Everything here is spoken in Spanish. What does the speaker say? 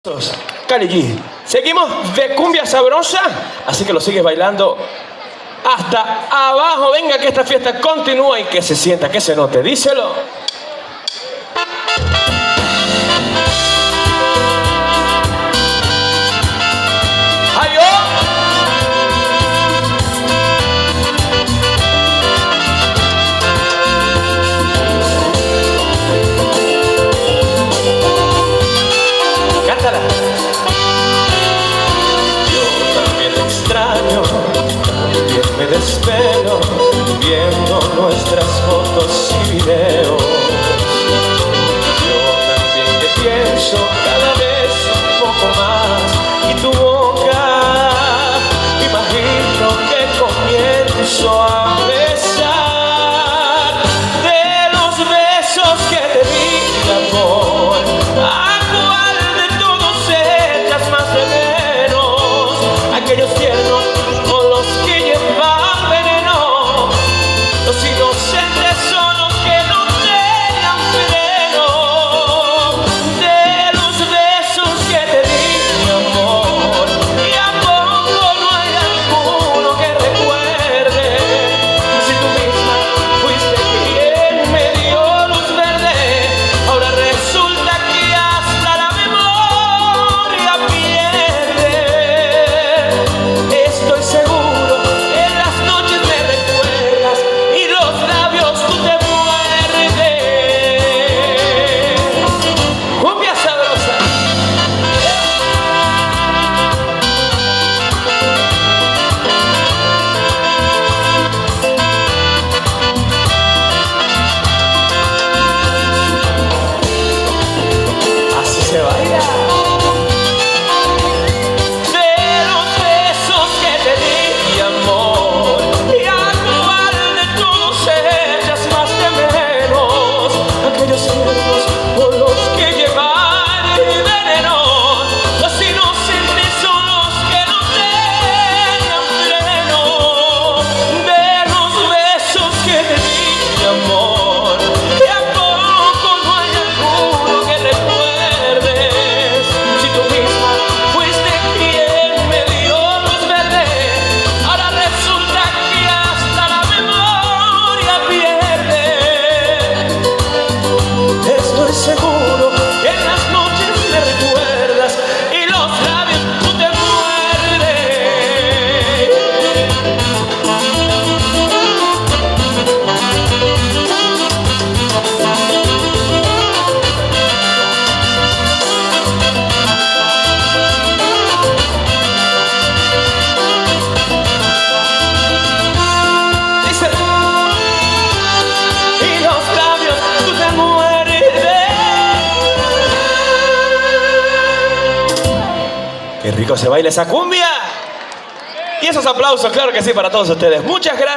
Karol G. Seguimos de cumbia sabrosa, así que lo sigues bailando hasta abajo. Venga, que esta fiesta continúa y que se sienta, que se note. Díselo. Me desvelo viendo nuestras fotos y videos. Yo también te pienso cada vez un poco más. Y tu boca, imagino que comienzo a besar. De los besos que te di, amor, ¿a cuál de todos echas más de menos? Aquellos tiernos con los que llevan veneno, los inocentes son los que no tenían freno. De los besos que te di, mi amor, ¿y a poco no hay alguno que recuerde? Si tú misma fuiste quien me dio luz verde, ahora resulta que hasta la memoria pierde. Estoy seguro, en las noches me recuerdas y los labios tú te muerdes. Cumbia sabrosa. Así se baila. De los besos que te di, amor, ¿y a cuál de todos echas más de menos? Aquellos ciervos por los que llevan veneno, los inocentes son los que no tenían freno. De los besos que te di, mi amor, ¿y a poco no hay alguno que recuerdes? Si tú misma fuiste quien me dio luz verde, ahora resulta que hasta la memoria pierde. Estoy seguro que en las noches me recuerdas y los labios tú te muerdes. Dice, y los labios tú te muerdes. Qué rico se baila esa cumbia. Y esos aplausos, claro que sí, para todos ustedes. Muchas gracias.